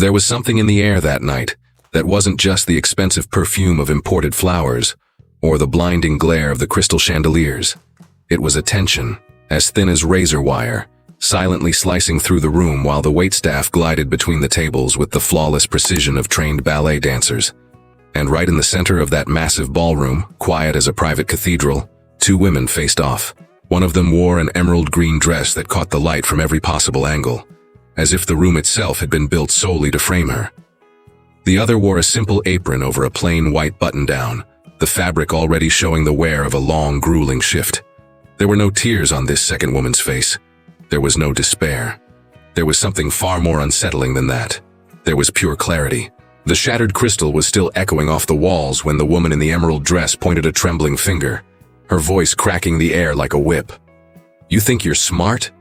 There was something in the air that night that wasn't just the expensive perfume of imported flowers or the blinding glare of the crystal chandeliers. It was a tension, as thin as razor wire, silently slicing through the room while the waitstaff glided between the tables with the flawless precision of trained ballet dancers. And right in the center of that massive ballroom, quiet as a private cathedral, two women faced off. One of them wore an emerald green dress that caught the light from every possible angle, as if the room itself had been built solely to frame her. The other wore a simple apron over a plain white button-down, the fabric already showing the wear of a long, grueling shift. There were no tears on this second woman's face. There was no despair. There was something far more unsettling than that. There was pure clarity. The shattered crystal was still echoing off the walls when the woman in the emerald dress pointed a trembling finger, her voice cracking the air like a whip. "You think you're smart?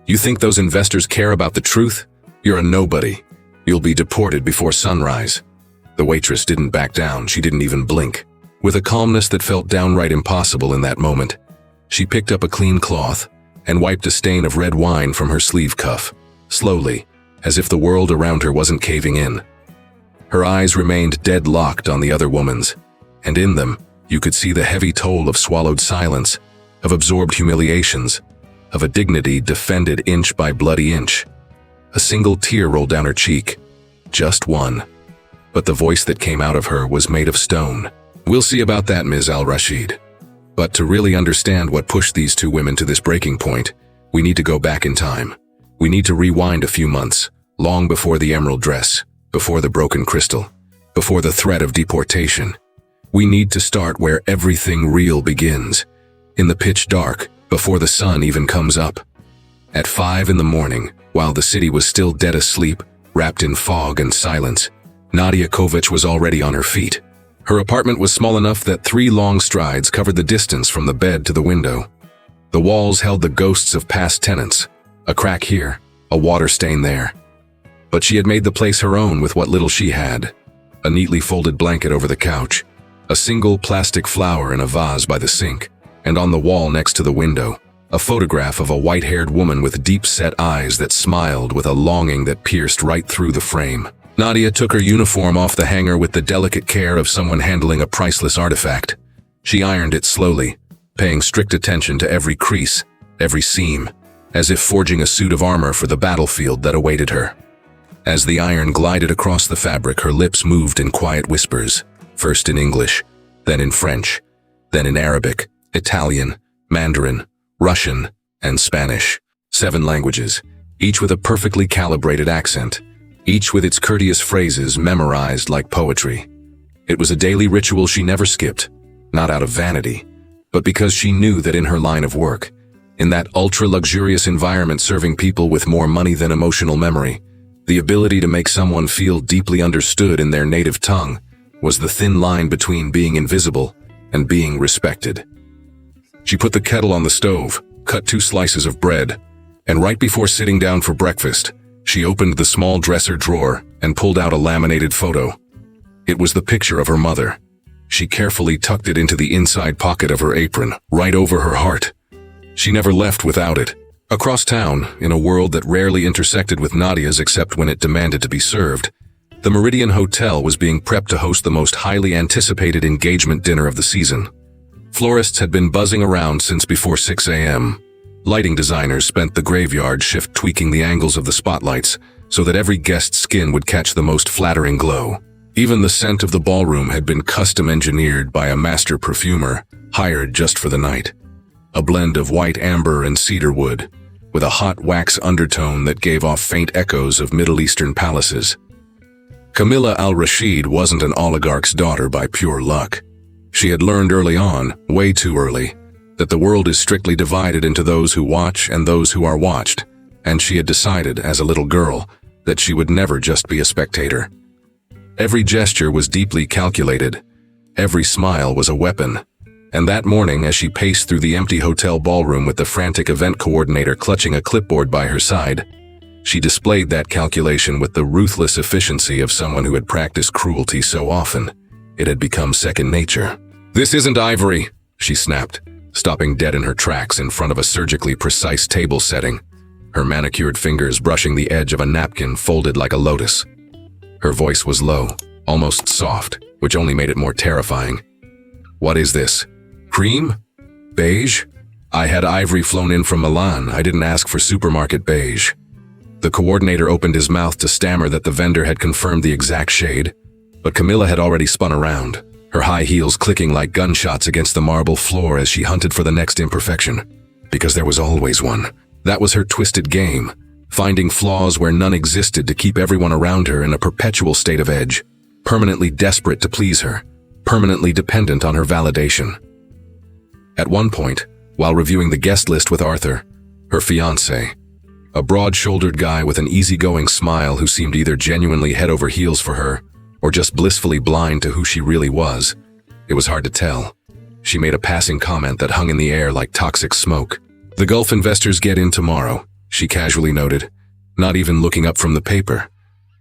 You think those investors care about the truth? You're a nobody. You'll be deported before sunrise." The waitress didn't back down. She didn't even blink. With a calmness that felt downright impossible in that moment, she picked up a clean cloth and wiped a stain of red wine from her sleeve cuff, slowly, as if the world around her wasn't caving in. Her eyes remained dead-locked on the other woman's, and in them, you could see the heavy toll of swallowed silence, of absorbed humiliations, of a dignity defended inch by bloody inch. A single tear rolled down her cheek, just one. But the voice that came out of her was made of stone. "We'll see about that, Ms. Al-Rashid. But to really understand what pushed these two women to this breaking point, we need to go back in time. We need to rewind a few months, long before the emerald dress, before the broken crystal, before the threat of deportation. We need to start where everything real begins, in the pitch dark, before the sun even comes up. At 5 in the morning, while the city was still dead asleep, wrapped in fog and silence, Nadia Kovic was already on her feet. Her apartment was small enough that 3 long strides covered the distance from the bed to the window. The walls held the ghosts of past tenants, a crack here, a water stain there. But she had made the place her own with what little she had. A neatly folded blanket over the couch, a single plastic flower in a vase by the sink, and on the wall next to the window, a photograph of a white-haired woman with deep-set eyes that smiled with a longing that pierced right through the frame. Nadia took her uniform off the hanger with the delicate care of someone handling a priceless artifact. She ironed it slowly, paying strict attention to every crease, every seam, as if forging a suit of armor for the battlefield that awaited her. As the iron glided across the fabric, her lips moved in quiet whispers, first in English, then in French, then in Arabic, Italian, Mandarin, Russian, and Spanish. 7 languages, each with a perfectly calibrated accent, each with its courteous phrases memorized like poetry. It was a daily ritual she never skipped, not out of vanity, but because she knew that in her line of work, in that ultra-luxurious environment serving people with more money than emotional memory, the ability to make someone feel deeply understood in their native tongue was the thin line between being invisible and being respected. She put the kettle on the stove, cut 2 slices of bread, and right before sitting down for breakfast, she opened the small dresser drawer and pulled out a laminated photo. It was the picture of her mother. She carefully tucked it into the inside pocket of her apron, right over her heart. She never left without it. Across town, in a world that rarely intersected with Nadia's except when it demanded to be served, the Meridian Hotel was being prepped to host the most highly anticipated engagement dinner of the season. Florists had been buzzing around since before 6 a.m. Lighting designers spent the graveyard shift tweaking the angles of the spotlights so that every guest's skin would catch the most flattering glow. Even the scent of the ballroom had been custom engineered by a master perfumer hired just for the night. A blend of white amber and cedar wood, with a hot wax undertone that gave off faint echoes of Middle Eastern palaces. Camilla Al-Rashid wasn't an oligarch's daughter by pure luck. She had learned early on, way too early, that the world is strictly divided into those who watch and those who are watched, and she had decided as a little girl that she would never just be a spectator. Every gesture was deeply calculated, every smile was a weapon, and that morning as she paced through the empty hotel ballroom with the frantic event coordinator clutching a clipboard by her side, she displayed that calculation with the ruthless efficiency of someone who had practiced cruelty so often it had become second nature. "This isn't ivory," she snapped, stopping dead in her tracks in front of a surgically precise table setting, her manicured fingers brushing the edge of a napkin folded like a lotus. Her voice was low, almost soft, which only made it more terrifying. "What is this? Cream? Beige? I had ivory flown in from Milan. I didn't ask for supermarket beige." The coordinator opened his mouth to stammer that the vendor had confirmed the exact shade, but Camilla had already spun around, her high heels clicking like gunshots against the marble floor as she hunted for the next imperfection. Because there was always one. That was her twisted game, finding flaws where none existed to keep everyone around her in a perpetual state of edge, permanently desperate to please her, permanently dependent on her validation. At one point, while reviewing the guest list with Arthur, her fiancé, a broad-shouldered guy with an easygoing smile who seemed either genuinely head over heels for her or just blissfully blind to who she really was, it was hard to tell. She made a passing comment that hung in the air like toxic smoke. "The Gulf investors get in tomorrow," she casually noted, not even looking up from the paper.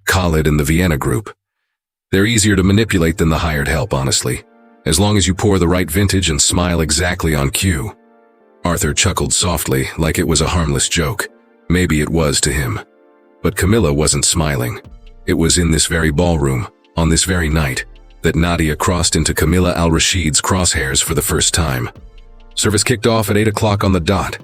"Khalid and the Vienna group. They're easier to manipulate than the hired help, honestly, as long as you pour the right vintage and smile exactly on cue." Arthur chuckled softly, like it was a harmless joke. Maybe it was to him. But Camilla wasn't smiling. It was in this very ballroom, on this very night, that Nadia crossed into Camilla al-Rashid's crosshairs for the first time. Service kicked off at 8 o'clock on the dot.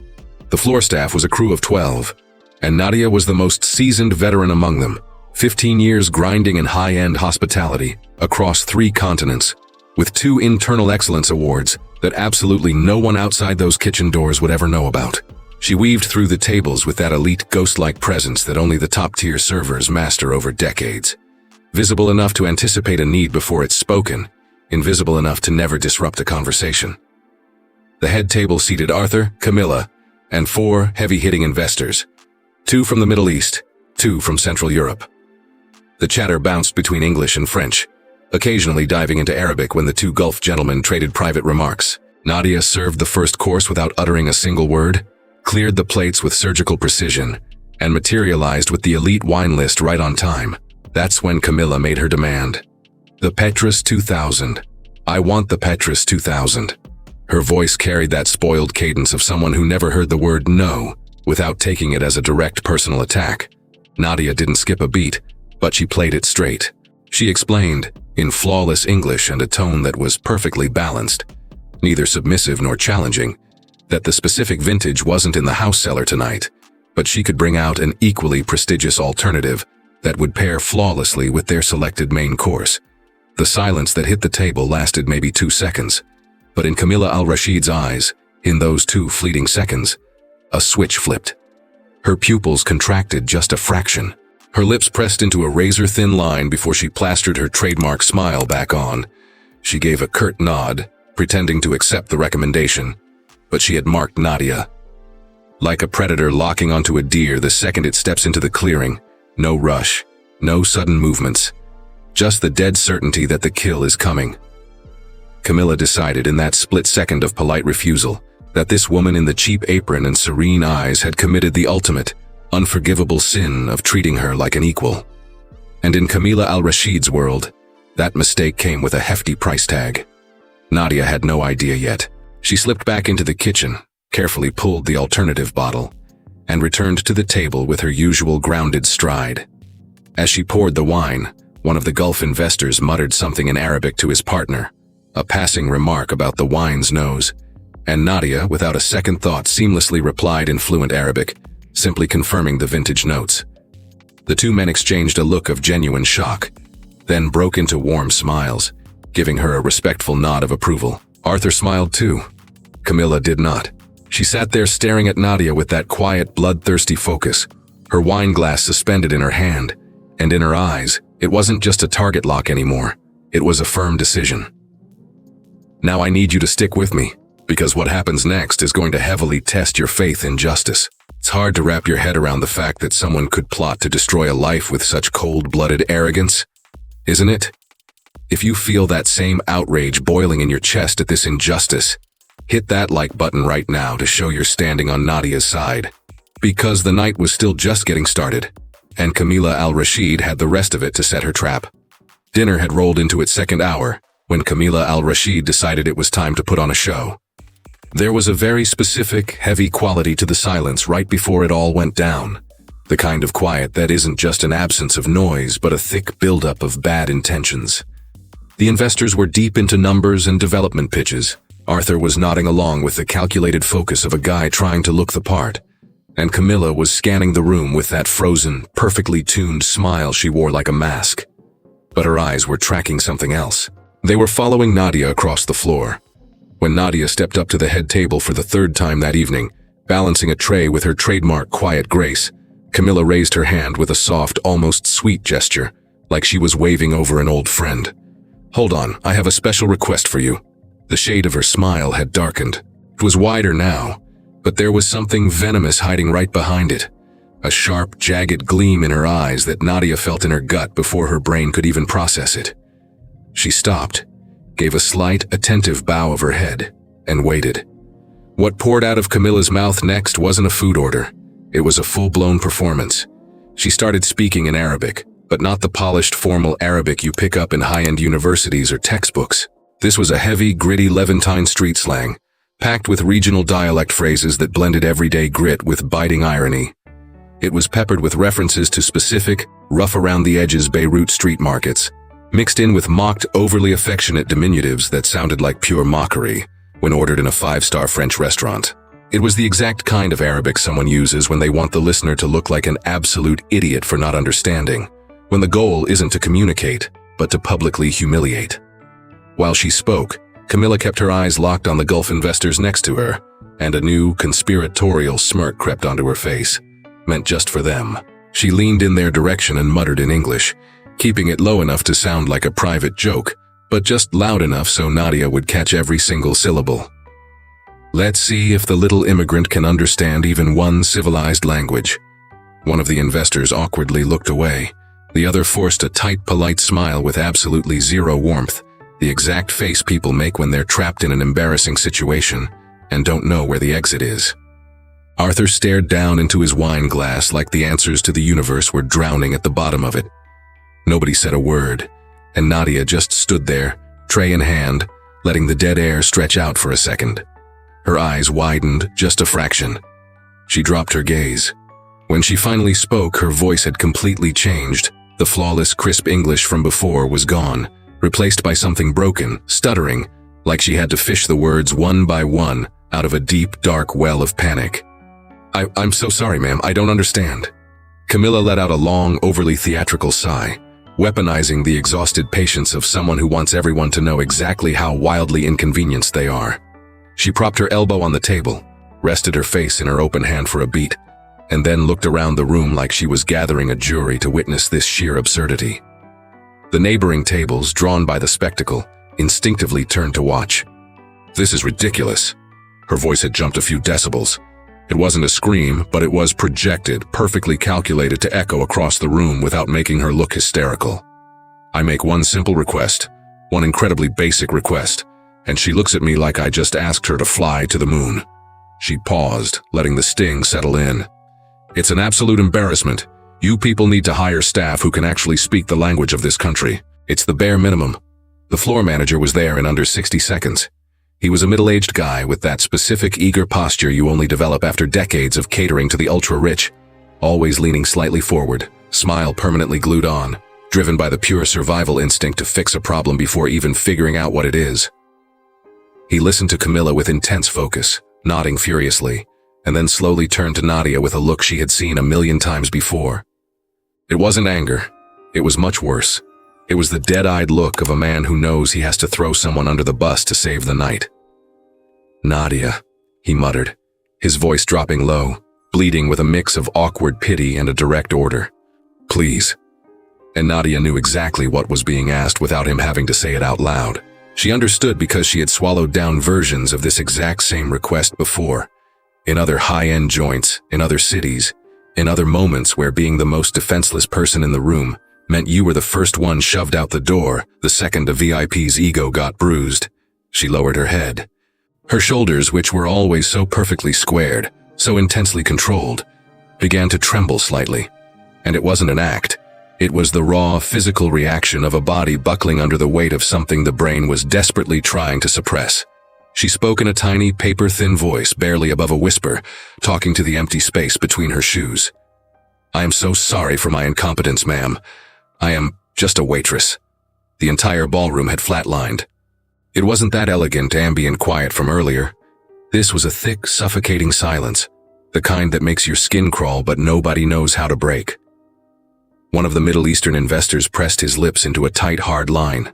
The floor staff was a crew of 12, and Nadia was the most seasoned veteran among them, 15 years grinding in high-end hospitality across 3 continents, with 2 internal excellence awards that absolutely no one outside those kitchen doors would ever know about. She weaved through the tables with that elite ghost-like presence that only the top-tier servers master over decades. Visible enough to anticipate a need before it's spoken, invisible enough to never disrupt a conversation. The head table seated Arthur, Camilla, and 4 heavy-hitting investors, 2 from the Middle East, 2 from Central Europe. The chatter bounced between English and French, occasionally diving into Arabic when the 2 Gulf gentlemen traded private remarks. Nadia served the first course without uttering a single word, cleared the plates with surgical precision, and materialized with the elite wine list right on time. That's when Camilla made her demand. "The Petrus 2000. I want the Petrus 2000. Her voice carried that spoiled cadence of someone who never heard the word no without taking it as a direct personal attack. Nadia didn't skip a beat, but she played it straight. She explained, in flawless English and a tone that was perfectly balanced, neither submissive nor challenging, that the specific vintage wasn't in the house cellar tonight, but she could bring out an equally prestigious alternative that would pair flawlessly with their selected main course. The silence that hit the table lasted maybe 2 seconds, but in Camilla al-Rashid's eyes, in those 2 fleeting seconds, a switch flipped. Her pupils contracted just a fraction. Her lips pressed into a razor-thin line before she plastered her trademark smile back on. She gave a curt nod, pretending to accept the recommendation, but she had marked Nadia. Like a predator locking onto a deer the second it steps into the clearing, no rush, no sudden movements, just the dead certainty that the kill is coming. Camilla decided in that split second of polite refusal that this woman in the cheap apron and serene eyes had committed the ultimate, unforgivable sin of treating her like an equal. And in Camilla al-Rashid's world, that mistake came with a hefty price tag. Nadia had no idea yet. She slipped back into the kitchen, carefully pulled the alternative bottle, and returned to the table with her usual grounded stride. As she poured the wine, one of the Gulf investors muttered something in Arabic to his partner, a passing remark about the wine's nose, and Nadia, without a second thought, seamlessly replied in fluent Arabic, simply confirming the vintage notes. The 2 men exchanged a look of genuine shock, then broke into warm smiles, giving her a respectful nod of approval. Arthur smiled too. Camilla did not. She sat there staring at Nadia with that quiet, bloodthirsty focus, her wine glass suspended in her hand, and in her eyes, it wasn't just a target lock anymore. It was a firm decision. "Now I need you to stick with me, because what happens next is going to heavily test your faith in justice." It's hard to wrap your head around the fact that someone could plot to destroy a life with such cold-blooded arrogance, isn't it? If you feel that same outrage boiling in your chest at this injustice, hit that like button right now to show you're standing on Nadia's side. Because the night was still just getting started, and Camilla al-Rashid had the rest of it to set her trap. Dinner had rolled into its second hour when Camilla al-Rashid decided it was time to put on a show. There was a very specific, heavy quality to the silence right before it all went down. The kind of quiet that isn't just an absence of noise, but a thick buildup of bad intentions. The investors were deep into numbers and development pitches. Arthur was nodding along with the calculated focus of a guy trying to look the part. And Camilla was scanning the room with that frozen, perfectly tuned smile she wore like a mask. But her eyes were tracking something else. They were following Nadia across the floor. When Nadia stepped up to the head table for the third time that evening, balancing a tray with her trademark quiet grace, Camilla raised her hand with a soft, almost sweet gesture, like she was waving over an old friend. "Hold on, I have a special request for you." The shade of her smile had darkened. It was wider now, but there was something venomous hiding right behind it. A sharp, jagged gleam in her eyes that Nadia felt in her gut before her brain could even process it. She stopped, gave a slight, attentive bow of her head, and waited. What poured out of Camilla's mouth next wasn't a food order. It was a full-blown performance. She started speaking in Arabic, but not the polished, formal Arabic you pick up in high-end universities or textbooks. This was a heavy, gritty Levantine street slang, packed with regional dialect phrases that blended everyday grit with biting irony. It was peppered with references to specific, rough-around-the-edges Beirut street markets, mixed in with mocked, overly affectionate diminutives that sounded like pure mockery when ordered in a five-star French restaurant. It was the exact kind of Arabic someone uses when they want the listener to look like an absolute idiot for not understanding, when the goal isn't to communicate, but to publicly humiliate. While she spoke, Camilla kept her eyes locked on the Gulf investors next to her, and a new, conspiratorial smirk crept onto her face, meant just for them. She leaned in their direction and muttered in English, keeping it low enough to sound like a private joke, but just loud enough so Nadia would catch every single syllable. "Let's see if the little immigrant can understand even one civilized language." One of the investors awkwardly looked away. The other forced a tight, polite smile with absolutely zero warmth, the exact face people make when they're trapped in an embarrassing situation and don't know where the exit is. Arthur stared down into his wine glass like the answers to the universe were drowning at the bottom of it. Nobody said a word, and Nadia just stood there, tray in hand, letting the dead air stretch out for a second. Her eyes widened just a fraction. She dropped her gaze. When she finally spoke, her voice had completely changed. The flawless, crisp English from before was gone, replaced by something broken, stuttering, like she had to fish the words one by one out of a deep, dark well of panic. I'm so sorry, ma'am, I don't understand." Camilla let out a long, overly theatrical sigh, weaponizing the exhausted patience of someone who wants everyone to know exactly how wildly inconvenienced they are. She propped her elbow on the table, rested her face in her open hand for a beat, and then looked around the room like she was gathering a jury to witness this sheer absurdity. The neighboring tables, drawn by the spectacle, instinctively turned to watch. "This is ridiculous." Her voice had jumped a few decibels. It wasn't a scream, but it was projected, perfectly calculated to echo across the room without making her look hysterical. "I make one simple request, one incredibly basic request, and she looks at me like I just asked her to fly to the moon." She paused, letting the sting settle in. "It's an absolute embarrassment. You people need to hire staff who can actually speak the language of this country. It's the bare minimum." The floor manager was there in under 60 seconds. He was a middle-aged guy with that specific eager posture you only develop after decades of catering to the ultra-rich, always leaning slightly forward, smile permanently glued on, driven by the pure survival instinct to fix a problem before even figuring out what it is. He listened to Camilla with intense focus, nodding furiously, and then slowly turned to Nadia with a look she had seen a million times before. It wasn't anger. It was much worse. It was the dead-eyed look of a man who knows he has to throw someone under the bus to save the night. "Nadia," he muttered, his voice dropping low, bleeding with a mix of awkward pity and a direct order. "Please." And Nadia knew exactly what was being asked without him having to say it out loud. She understood because she had swallowed down versions of this exact same request before, in other high-end joints, in other cities, in other moments where being the most defenseless person in the room meant you were the first one shoved out the door the second a VIP's ego got bruised. She lowered her head. Her shoulders, which were always so perfectly squared, so intensely controlled, began to tremble slightly. And it wasn't an act. It was the raw, physical reaction of a body buckling under the weight of something the brain was desperately trying to suppress. She spoke in a tiny, paper-thin voice, barely above a whisper, talking to the empty space between her shoes. "I am so sorry for my incompetence, ma'am. I am just a waitress." The entire ballroom had flatlined. It wasn't that elegant, ambient quiet from earlier. This was a thick, suffocating silence, the kind that makes your skin crawl but nobody knows how to break. One of the Middle Eastern investors pressed his lips into a tight, hard line.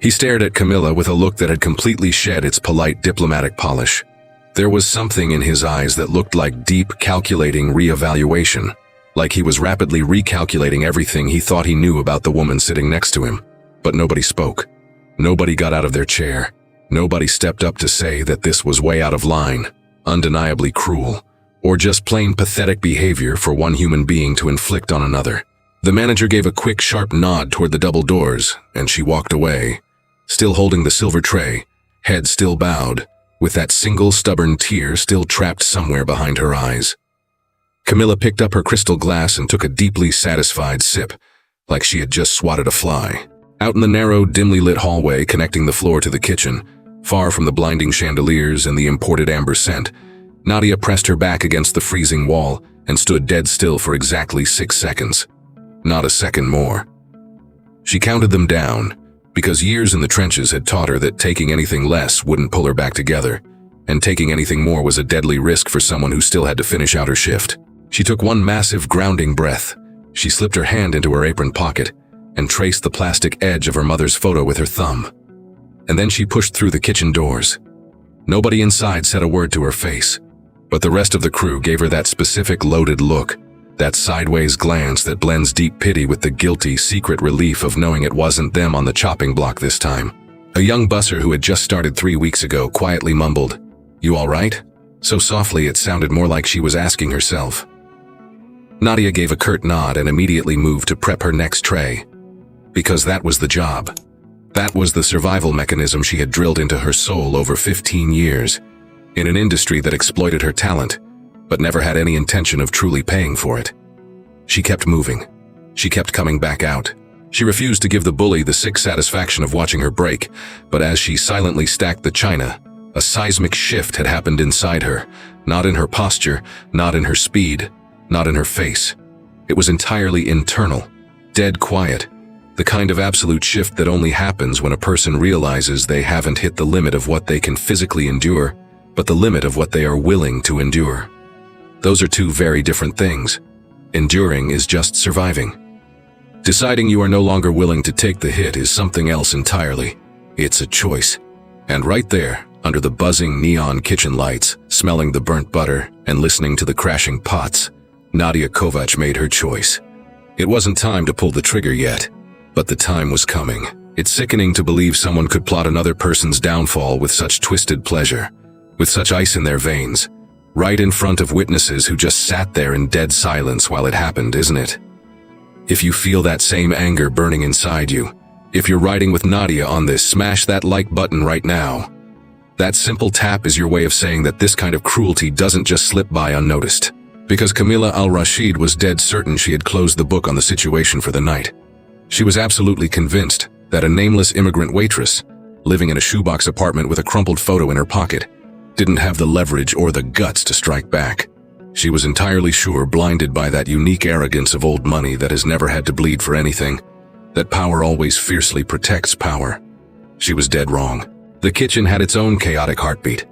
He stared at Camilla with a look that had completely shed its polite diplomatic polish. There was something in his eyes that looked like deep, calculating reevaluation, like he was rapidly recalculating everything he thought he knew about the woman sitting next to him. But nobody spoke. Nobody got out of their chair. Nobody stepped up to say that this was way out of line, undeniably cruel, or just plain pathetic behavior for one human being to inflict on another. The manager gave a quick, sharp nod toward the double doors, and she walked away, still holding the silver tray, head still bowed, with that single stubborn tear still trapped somewhere behind her eyes. Camilla picked up her crystal glass and took a deeply satisfied sip, like she had just swatted a fly. Out in the narrow, dimly lit hallway connecting the floor to the kitchen, far from the blinding chandeliers and the imported amber scent, Nadia pressed her back against the freezing wall and stood dead still for exactly 6 seconds. Not a second more. She counted them down, because years in the trenches had taught her that taking anything less wouldn't pull her back together, and taking anything more was a deadly risk for someone who still had to finish out her shift. She took one massive, grounding breath. She slipped her hand into her apron pocket and traced the plastic edge of her mother's photo with her thumb. And then she pushed through the kitchen doors. Nobody inside said a word to her face, but the rest of the crew gave her that specific loaded look, that sideways glance that blends deep pity with the guilty, secret relief of knowing it wasn't them on the chopping block this time. A young busser who had just started 3 weeks ago quietly mumbled, "You all right?" so softly it sounded more like she was asking herself. Nadia gave a curt nod and immediately moved to prep her next tray. Because that was the job. That was the survival mechanism she had drilled into her soul over 15 years, in an industry that exploited her talent, but never had any intention of truly paying for it. She kept moving. She kept coming back out. She refused to give the bully the sick satisfaction of watching her break, but as she silently stacked the china, a seismic shift had happened inside her, not in her posture, not in her speed, not in her face. It was entirely internal, dead quiet, the kind of absolute shift that only happens when a person realizes they haven't hit the limit of what they can physically endure, but the limit of what they are willing to endure. Those are two very different things. Enduring is just surviving. Deciding you are no longer willing to take the hit is something else entirely. It's a choice. And right there, under the buzzing neon kitchen lights, smelling the burnt butter, and listening to the crashing pots, Nadia Kovac made her choice. It wasn't time to pull the trigger yet, but the time was coming. It's sickening to believe someone could plot another person's downfall with such twisted pleasure, with such ice in their veins, right in front of witnesses who just sat there in dead silence while it happened, isn't it? If you feel that same anger burning inside you, if you're riding with Nadia on this, smash that like button right now. That simple tap is your way of saying that this kind of cruelty doesn't just slip by unnoticed. Because Camilla Al-Rashid was dead certain she had closed the book on the situation for the night. She was absolutely convinced that a nameless immigrant waitress, living in a shoebox apartment with a crumpled photo in her pocket, didn't have the leverage or the guts to strike back. She was entirely sure, blinded by that unique arrogance of old money that has never had to bleed for anything, that power always fiercely protects power. She was dead wrong. The kitchen had its own chaotic heartbeat.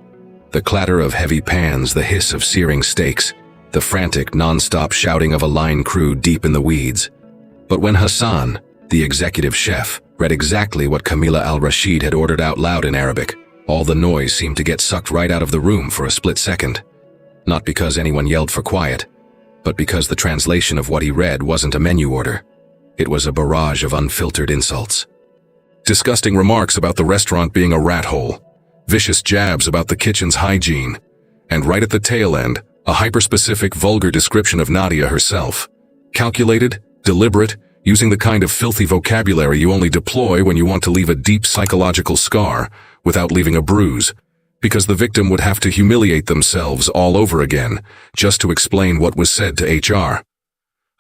The clatter of heavy pans, the hiss of searing steaks, the frantic, non-stop shouting of a line crew deep in the weeds. But when Hassan, the executive chef, read exactly what Camilla Al-Rashid had ordered out loud in Arabic, all the noise seemed to get sucked right out of the room for a split second. Not because anyone yelled for quiet, but because the translation of what he read wasn't a menu order. It was a barrage of unfiltered insults. Disgusting remarks about the restaurant being a rat hole, vicious jabs about the kitchen's hygiene, and right at the tail end, a hyper-specific, vulgar description of Nadia herself. Calculated, deliberate, using the kind of filthy vocabulary you only deploy when you want to leave a deep psychological scar without leaving a bruise, because the victim would have to humiliate themselves all over again just to explain what was said to HR.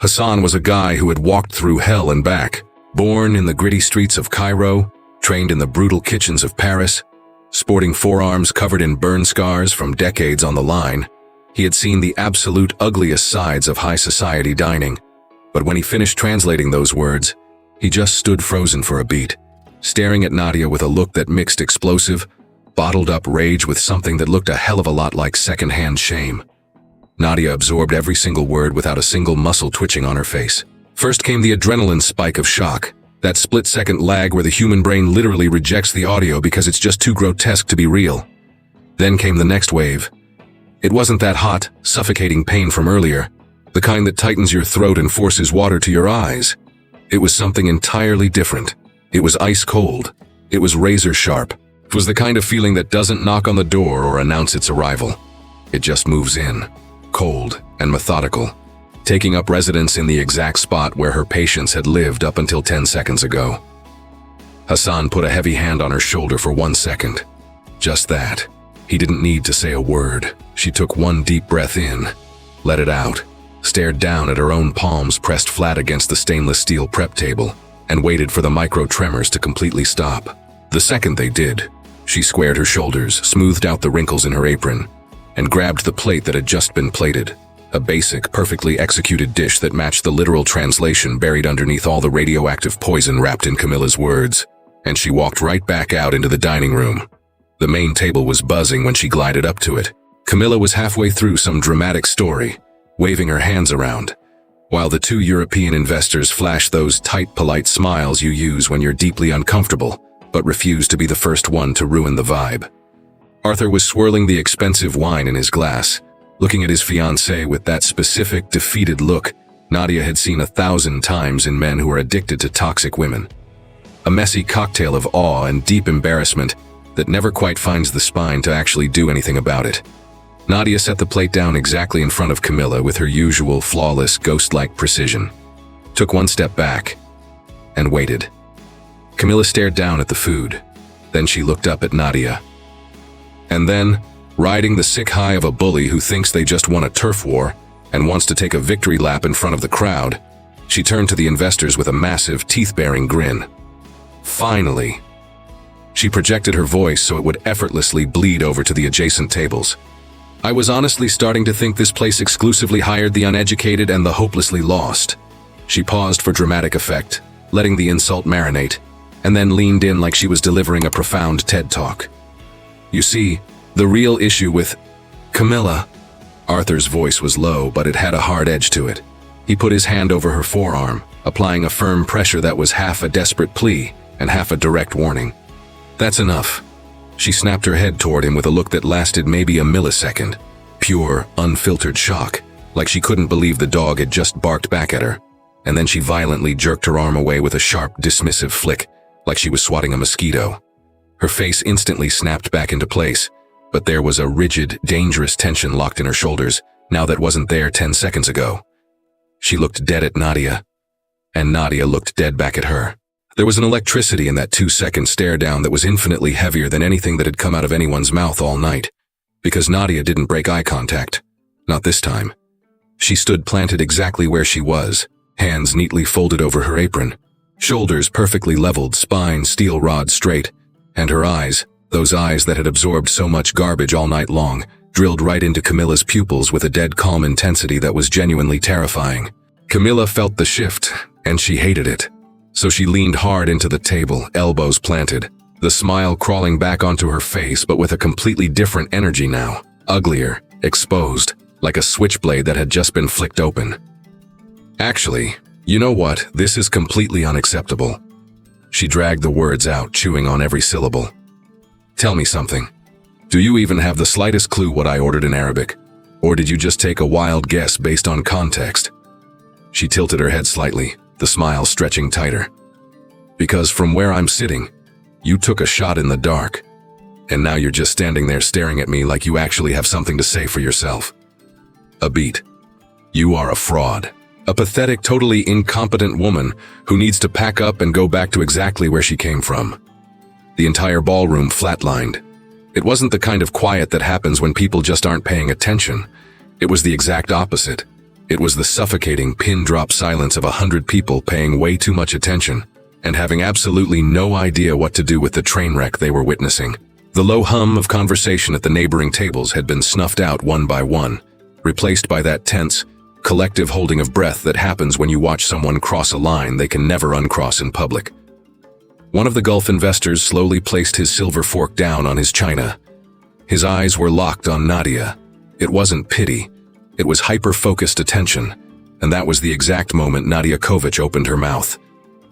Hassan was a guy who had walked through hell and back, born in the gritty streets of Cairo, trained in the brutal kitchens of Paris, sporting forearms covered in burn scars from decades on the line, He had seen the absolute ugliest sides of high society dining, but when he finished translating those words, he just stood frozen for a beat, staring at Nadia with a look that mixed explosive, bottled-up rage with something that looked a hell of a lot like second-hand shame. Nadia absorbed every single word without a single muscle twitching on her face. First came the adrenaline spike of shock, that split-second lag where the human brain literally rejects the audio because it's just too grotesque to be real. Then came the next wave. It wasn't that hot, suffocating pain from earlier, the kind that tightens your throat and forces water to your eyes. It was something entirely different. It was ice cold. It was razor sharp. It was the kind of feeling that doesn't knock on the door or announce its arrival. It just moves in, cold and methodical, taking up residence in the exact spot where her patients had lived up until 10 seconds ago. Hassan put a heavy hand on her shoulder for 1 second. Just that. He didn't need to say a word. She took one deep breath in, let it out, stared down at her own palms pressed flat against the stainless steel prep table, and waited for the micro tremors to completely stop. The second they did, she squared her shoulders, smoothed out the wrinkles in her apron, and grabbed the plate that had just been plated, a basic, perfectly executed dish that matched the literal translation buried underneath all the radioactive poison wrapped in Camilla's words, and she walked right back out into the dining room. The main table was buzzing when she glided up to it. Camilla was halfway through some dramatic story, waving her hands around, while the two European investors flashed those tight, polite smiles you use when you're deeply uncomfortable, but refuse to be the first one to ruin the vibe. Arthur was swirling the expensive wine in his glass, looking at his fiancée with that specific, defeated look Nadia had seen 1,000 times in men who are addicted to toxic women. A messy cocktail of awe and deep embarrassment that never quite finds the spine to actually do anything about it. Nadia set the plate down exactly in front of Camilla with her usual flawless, ghost-like precision, took one step back, and waited. Camilla stared down at the food. Then she looked up at Nadia. And then, riding the sick high of a bully who thinks they just won a turf war and wants to take a victory lap in front of the crowd, she turned to the investors with a massive, teeth-baring grin. Finally. She projected her voice so it would effortlessly bleed over to the adjacent tables. I was honestly starting to think this place exclusively hired the uneducated and the hopelessly lost. She paused for dramatic effect, letting the insult marinate, and then leaned in like she was delivering a profound TED Talk. You see, the real issue with Camilla. Arthur's voice was low, but it had a hard edge to it. He put his hand over her forearm, applying a firm pressure that was half a desperate plea and half a direct warning. That's enough. She snapped her head toward him with a look that lasted maybe a millisecond. Pure, unfiltered shock, like she couldn't believe the dog had just barked back at her. And then she violently jerked her arm away with a sharp, dismissive flick, like she was swatting a mosquito. Her face instantly snapped back into place, but there was a rigid, dangerous tension locked in her shoulders, now that wasn't there 10 seconds ago. She looked dead at Nadia, and Nadia looked dead back at her. There was an electricity in that 2-second stare down that was infinitely heavier than anything that had come out of anyone's mouth all night, because Nadia didn't break eye contact. Not this time. She stood planted exactly where she was, hands neatly folded over her apron, shoulders perfectly leveled, spine steel rod straight, and her eyes, those eyes that had absorbed so much garbage all night long, drilled right into Camilla's pupils with a dead calm intensity that was genuinely terrifying. Camilla felt the shift, and she hated it. So she leaned hard into the table, elbows planted, the smile crawling back onto her face but with a completely different energy now, uglier, exposed, like a switchblade that had just been flicked open. Actually, you know what? This is completely unacceptable. She dragged the words out, chewing on every syllable. Tell me something. Do you even have the slightest clue what I ordered in Arabic? Or did you just take a wild guess based on context? She tilted her head slightly, the smile stretching tighter. Because from where I'm sitting, you took a shot in the dark, and now you're just standing there staring at me like you actually have something to say for yourself. A beat. You are a fraud. A pathetic, totally incompetent woman who needs to pack up and go back to exactly where she came from. The entire ballroom flatlined. It wasn't the kind of quiet that happens when people just aren't paying attention. It was the exact opposite. It was the suffocating, pin-drop silence of 100 people paying way too much attention and having absolutely no idea what to do with the train wreck they were witnessing. The low hum of conversation at the neighboring tables had been snuffed out one by one, replaced by that tense, collective holding of breath that happens when you watch someone cross a line they can never uncross in public. One of the Gulf investors slowly placed his silver fork down on his china. His eyes were locked on Nadia. It wasn't pity. It was hyper-focused attention, and that was the exact moment Nadia Kovic opened her mouth.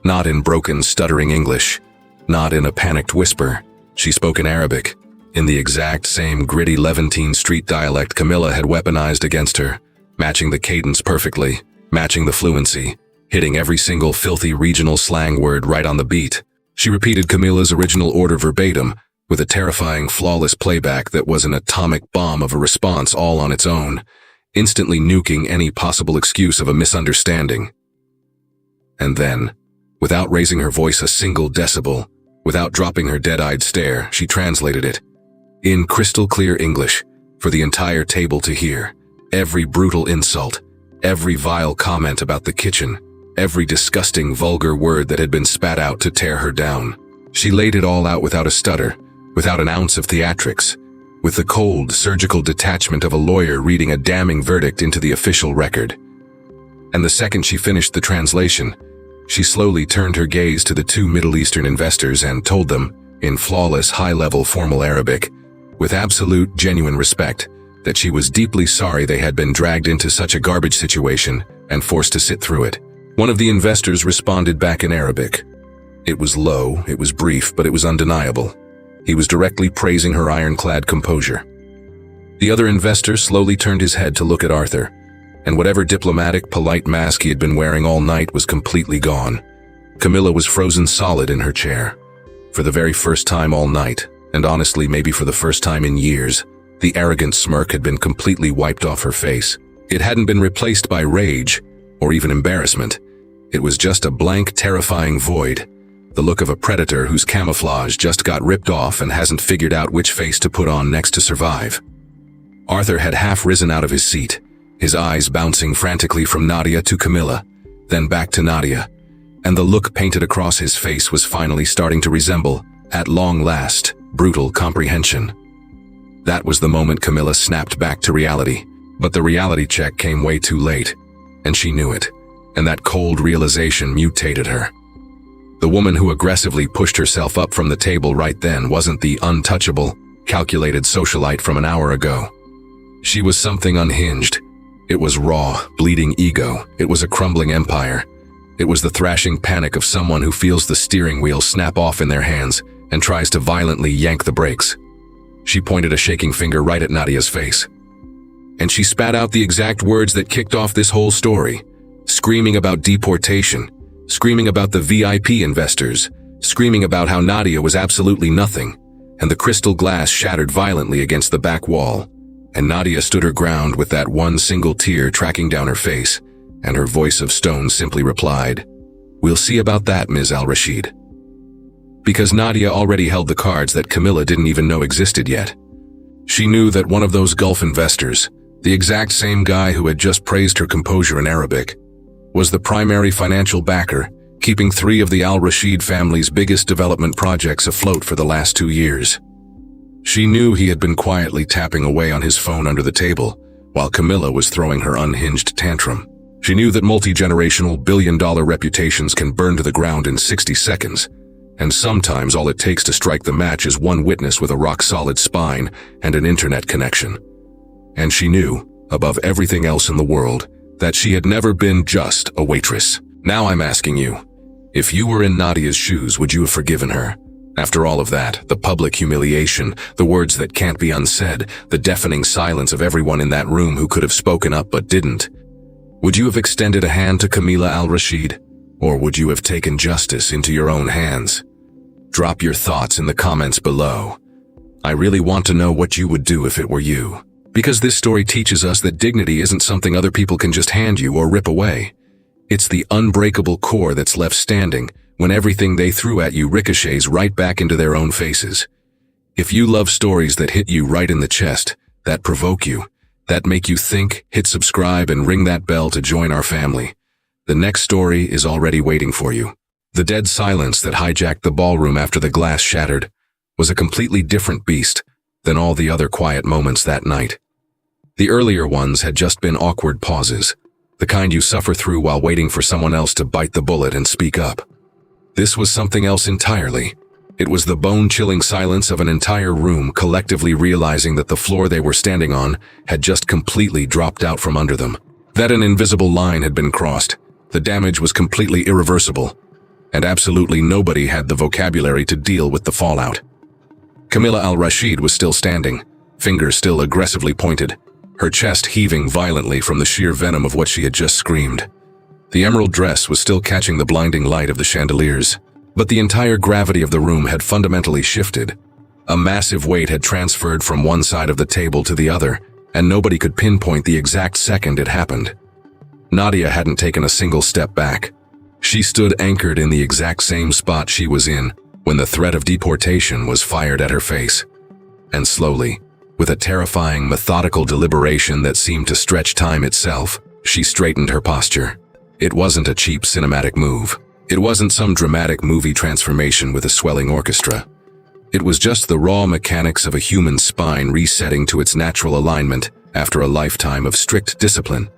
Not in broken, stuttering English, not in a panicked whisper. She spoke in Arabic, in the exact same gritty Levantine street dialect Camilla had weaponized against her, matching the cadence perfectly, matching the fluency, hitting every single filthy regional slang word right on the beat. She repeated Camilla's original order verbatim, with a terrifying, flawless playback that was an atomic bomb of a response all on its own, instantly nuking any possible excuse of a misunderstanding. And then, without raising her voice a single decibel, without dropping her dead-eyed stare, she translated it, in crystal-clear English, for the entire table to hear. Every brutal insult, every vile comment about the kitchen, every disgusting, vulgar word that had been spat out to tear her down. She laid it all out without a stutter, without an ounce of theatrics, with the cold, surgical detachment of a lawyer reading a damning verdict into the official record. And the second she finished the translation, she slowly turned her gaze to the two Middle Eastern investors and told them, in flawless, high-level formal Arabic, with absolute, genuine respect, that she was deeply sorry they had been dragged into such a garbage situation and forced to sit through it. One of the investors responded back in Arabic. It was low, it was brief, but it was undeniable. He was directly praising her ironclad composure. The other investor slowly turned his head to look at Arthur, and whatever diplomatic, polite mask he had been wearing all night was completely gone. Camilla was frozen solid in her chair. For the very first time all night, and honestly maybe for the first time in years, the arrogant smirk had been completely wiped off her face. It hadn't been replaced by rage, or even embarrassment. It was just a blank, terrifying void, the look of a predator whose camouflage just got ripped off and hasn't figured out which face to put on next to survive. Arthur had half risen out of his seat, his eyes bouncing frantically from Nadia to Camilla, then back to Nadia, and the look painted across his face was finally starting to resemble, at long last, brutal comprehension. That was the moment Camilla snapped back to reality, but the reality check came way too late, and she knew it, and that cold realization mutated her. The woman who aggressively pushed herself up from the table right then wasn't the untouchable, calculated socialite from an hour ago. She was something unhinged. It was raw, bleeding ego. It was a crumbling empire. It was the thrashing panic of someone who feels the steering wheel snap off in their hands and tries to violently yank the brakes. She pointed a shaking finger right at Nadia's face. And she spat out the exact words that kicked off this whole story, screaming about deportation, screaming about the VIP investors, screaming about how Nadia was absolutely nothing, and the crystal glass shattered violently against the back wall, and Nadia stood her ground with that one single tear tracking down her face, and her voice of stone simply replied, "We'll see about that, Ms. Al-Rashid." Because Nadia already held the cards that Camilla didn't even know existed yet. She knew that one of those Gulf investors, the exact same guy who had just praised her composure in Arabic, was the primary financial backer, keeping 3 of the Al-Rashid family's biggest development projects afloat for the last 2 years. She knew he had been quietly tapping away on his phone under the table, while Camilla was throwing her unhinged tantrum. She knew that multi-generational billion-dollar reputations can burn to the ground in 60 seconds, and sometimes all it takes to strike the match is one witness with a rock-solid spine and an internet connection. And she knew, above everything else in the world, that she had never been just a waitress. Now I'm asking you, if you were in Nadia's shoes, would you have forgiven her? After all of that, the public humiliation, the words that can't be unsaid, the deafening silence of everyone in that room who could have spoken up but didn't. Would you have extended a hand to Camilla Al-Rashid? Or would you have taken justice into your own hands? Drop your thoughts in the comments below. I really want to know what you would do if it were you. Because this story teaches us that dignity isn't something other people can just hand you or rip away. It's the unbreakable core that's left standing when everything they threw at you ricochets right back into their own faces. If you love stories that hit you right in the chest, that provoke you, that make you think, hit subscribe and ring that bell to join our family. The next story is already waiting for you. The dead silence that hijacked the ballroom after the glass shattered was a completely different beast than all the other quiet moments that night. The earlier ones had just been awkward pauses, the kind you suffer through while waiting for someone else to bite the bullet and speak up. This was something else entirely. It was the bone-chilling silence of an entire room collectively realizing that the floor they were standing on had just completely dropped out from under them. That an invisible line had been crossed. The damage was completely irreversible, and absolutely nobody had the vocabulary to deal with the fallout. Camilla al-Rashid was still standing, fingers still aggressively pointed, her chest heaving violently from the sheer venom of what she had just screamed. The emerald dress was still catching the blinding light of the chandeliers, but the entire gravity of the room had fundamentally shifted. A massive weight had transferred from one side of the table to the other, and nobody could pinpoint the exact second it happened. Nadia hadn't taken a single step back. She stood anchored in the exact same spot she was in when the threat of deportation was fired at her face. And slowly, with a terrifying, methodical deliberation that seemed to stretch time itself, she straightened her posture. It wasn't a cheap cinematic move. It wasn't some dramatic movie transformation with a swelling orchestra. It was just the raw mechanics of a human spine resetting to its natural alignment after a lifetime of strict discipline.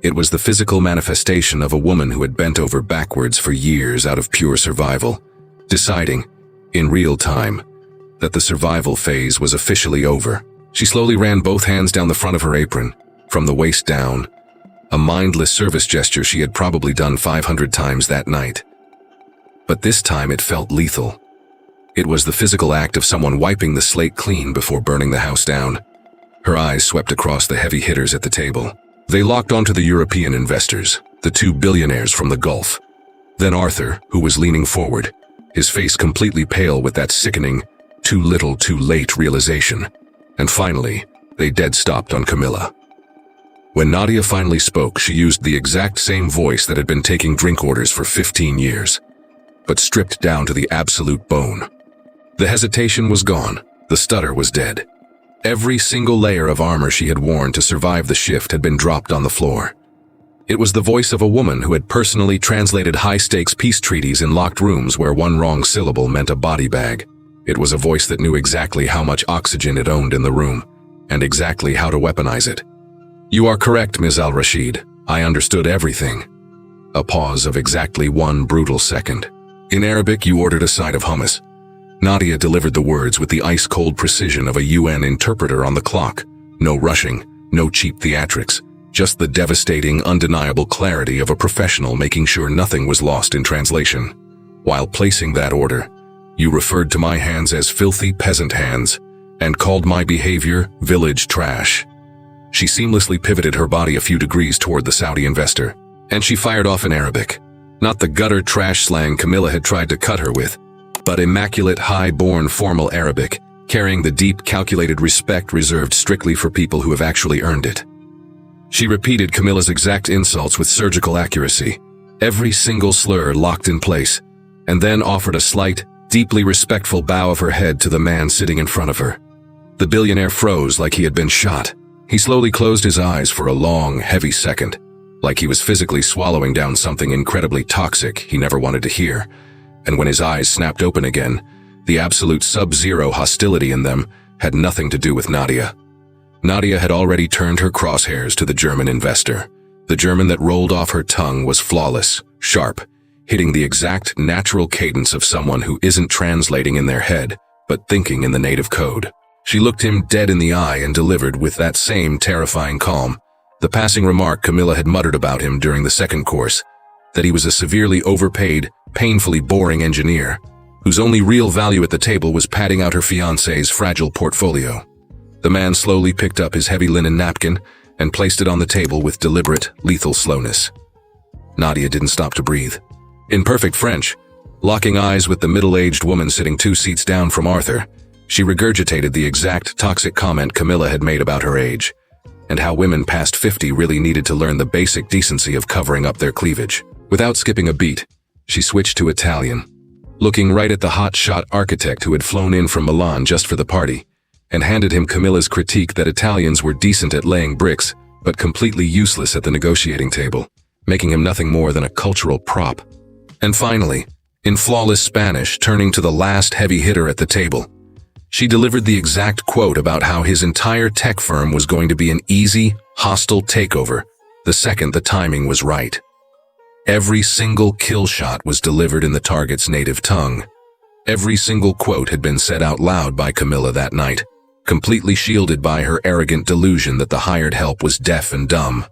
It was the physical manifestation of a woman who had bent over backwards for years out of pure survival, deciding, in real time, that the survival phase was officially over. She slowly ran both hands down the front of her apron, from the waist down, a mindless service gesture she had probably done 500 times that night. But this time it felt lethal. It was the physical act of someone wiping the slate clean before burning the house down. Her eyes swept across the heavy hitters at the table. They locked onto the European investors, the two billionaires from the Gulf. Then Arthur, who was leaning forward, his face completely pale with that sickening, too little, too late realization. And finally, they dead stopped on Camilla. When Nadia finally spoke, she used the exact same voice that had been taking drink orders for 15 years, but stripped down to the absolute bone. The hesitation was gone. The stutter was dead. Every single layer of armor she had worn to survive the shift had been dropped on the floor. It was the voice of a woman who had personally translated high-stakes peace treaties in locked rooms where one wrong syllable meant a body bag. It was a voice that knew exactly how much oxygen it owned in the room, and exactly how to weaponize it. "You are correct, Ms. al-Rashid. I understood everything." A pause of exactly one brutal second. In Arabic, you ordered a side of hummus. Nadia delivered the words with the ice-cold precision of a UN interpreter on the clock. No rushing, no cheap theatrics, just the devastating, undeniable clarity of a professional making sure nothing was lost in translation. While placing that order, you referred to my hands as filthy peasant hands, and called my behavior village trash. She seamlessly pivoted her body a few degrees toward the Saudi investor, and she fired off in Arabic. Not the gutter trash slang Camilla had tried to cut her with, but immaculate, high-born formal Arabic, carrying the deep, calculated respect reserved strictly for people who have actually earned it. She repeated Camilla's exact insults with surgical accuracy, every single slur locked in place, and then offered a slight, deeply respectful bow of her head to the man sitting in front of her. The billionaire froze like he had been shot. He slowly closed his eyes for a long, heavy second, like he was physically swallowing down something incredibly toxic he never wanted to hear. And when his eyes snapped open again, the absolute sub-zero hostility in them had nothing to do with Nadia. Nadia had already turned her crosshairs to the German investor. The German that rolled off her tongue was flawless, sharp, hitting the exact natural cadence of someone who isn't translating in their head, but thinking in the native code. She looked him dead in the eye and delivered with that same terrifying calm the passing remark Camilla had muttered about him during the second course, that he was a severely overpaid, painfully boring engineer, whose only real value at the table was padding out her fiancée's fragile portfolio. The man slowly picked up his heavy linen napkin and placed it on the table with deliberate, lethal slowness. Nadia didn't stop to breathe. In perfect French, locking eyes with the middle-aged woman sitting 2 seats down from Arthur, she regurgitated the exact toxic comment Camilla had made about her age, and how women past 50 really needed to learn the basic decency of covering up their cleavage. Without skipping a beat, she switched to Italian, looking right at the hotshot architect who had flown in from Milan just for the party, and handed him Camilla's critique that Italians were decent at laying bricks, but completely useless at the negotiating table, making him nothing more than a cultural prop. And finally, in flawless Spanish, turning to the last heavy hitter at the table, She delivered the exact quote about how his entire tech firm was going to be an easy, hostile takeover the second the timing was right. Every single kill shot was delivered in the target's native tongue. Every single quote had been said out loud by Camilla that night, completely shielded by her arrogant delusion that the hired help was deaf and dumb.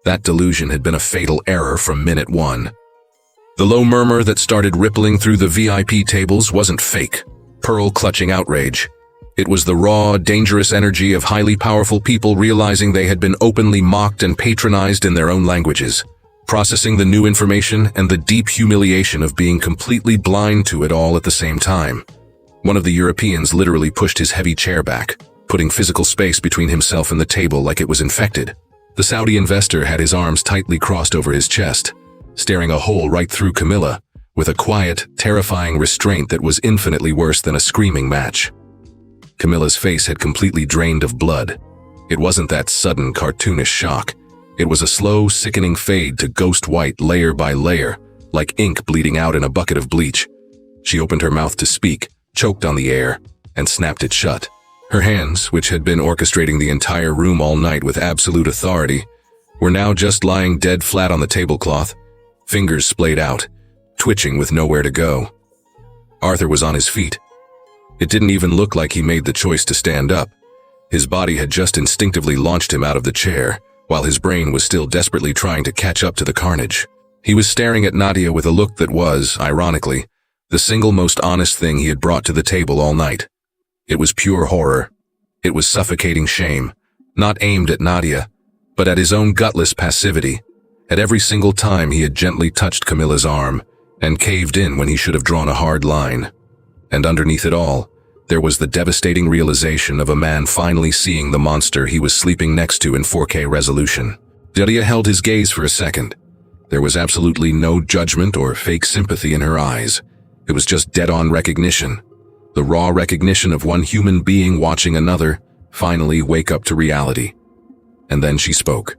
That delusion had been a fatal error from minute one. The low murmur that started rippling through the VIP tables wasn't fake, pearl-clutching outrage. It was the raw, dangerous energy of highly powerful people realizing they had been openly mocked and patronized in their own languages, processing the new information and the deep humiliation of being completely blind to it all at the same time. One of the Europeans literally pushed his heavy chair back, putting physical space between himself and the table like it was infected. The Saudi investor had his arms tightly crossed over his chest, staring a hole right through Camilla, with a quiet, terrifying restraint that was infinitely worse than a screaming match. Camilla's face had completely drained of blood. It wasn't that sudden, cartoonish shock. It was a slow, sickening fade to ghost white layer by layer, like ink bleeding out in a bucket of bleach. She opened her mouth to speak, choked on the air, and snapped it shut. Her hands, which had been orchestrating the entire room all night with absolute authority, were now just lying dead flat on the tablecloth, fingers splayed out, twitching with nowhere to go. Arthur was on his feet. It didn't even look like he made the choice to stand up. His body had just instinctively launched him out of the chair, while his brain was still desperately trying to catch up to the carnage. He was staring at Nadia with a look that was, ironically, the single most honest thing he had brought to the table all night. It was pure horror. It was suffocating shame, not aimed at Nadia, but at his own gutless passivity, at every single time he had gently touched Camilla's arm and caved in when he should have drawn a hard line. And underneath it all, there was the devastating realization of a man finally seeing the monster he was sleeping next to in 4K resolution. Nadia held his gaze for a second. There was absolutely no judgment or fake sympathy in her eyes. It was just dead-on recognition. The raw recognition of one human being watching another finally wake up to reality. And then she spoke.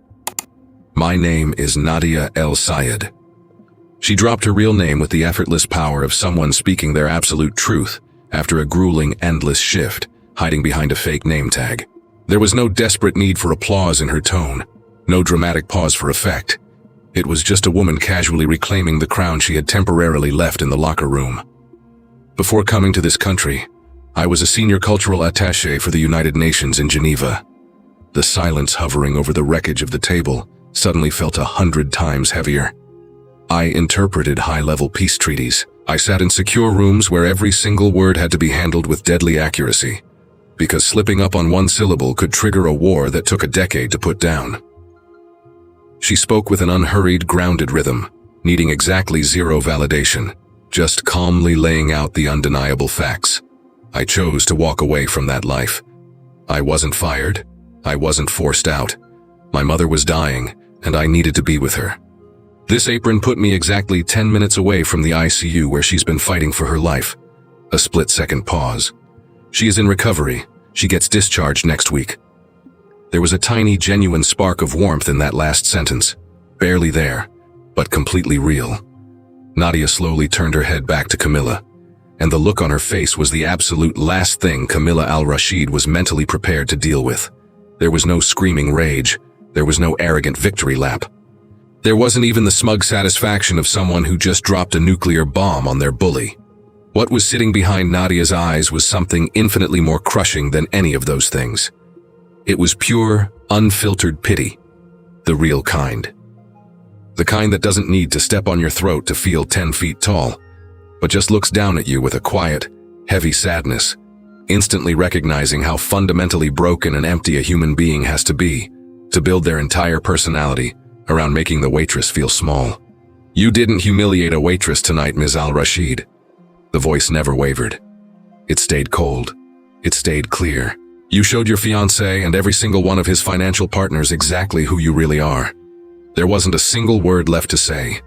"My name is Nadia El Sayed." She dropped her real name with the effortless power of someone speaking their absolute truth after a grueling, endless shift, hiding behind a fake name tag. There was no desperate need for applause in her tone, no dramatic pause for effect. It was just a woman casually reclaiming the crown she had temporarily left in the locker room. "Before coming to this country, I was a senior cultural attaché for the United Nations in Geneva." The silence hovering over the wreckage of the table suddenly felt 100 times heavier. "I interpreted high-level peace treaties. I sat in secure rooms where every single word had to be handled with deadly accuracy, because slipping up on one syllable could trigger a war that took a decade to put down." She spoke with an unhurried, grounded rhythm, needing exactly zero validation, just calmly laying out the undeniable facts. "I chose to walk away from that life. I wasn't fired. I wasn't forced out. My mother was dying, and I needed to be with her. This apron put me exactly 10 minutes away from the ICU where she's been fighting for her life." A split-second pause. "She is in recovery. She gets discharged next week." There was a tiny, genuine spark of warmth in that last sentence. Barely there, but completely real. Nadia slowly turned her head back to Camilla, and the look on her face was the absolute last thing Camilla al-Rashid was mentally prepared to deal with. There was no screaming rage. There was no arrogant victory lap. There wasn't even the smug satisfaction of someone who just dropped a nuclear bomb on their bully. What was sitting behind Nadia's eyes was something infinitely more crushing than any of those things. It was pure, unfiltered pity. The real kind. The kind that doesn't need to step on your throat to feel 10 feet tall, but just looks down at you with a quiet, heavy sadness, instantly recognizing how fundamentally broken and empty a human being has to be to build their entire personality around making the waitress feel small. "You didn't humiliate a waitress tonight, Ms. Al-Rashid." The voice never wavered. It stayed cold. It stayed clear. "You showed your fiancé and every single one of his financial partners exactly who you really are." There wasn't a single word left to say.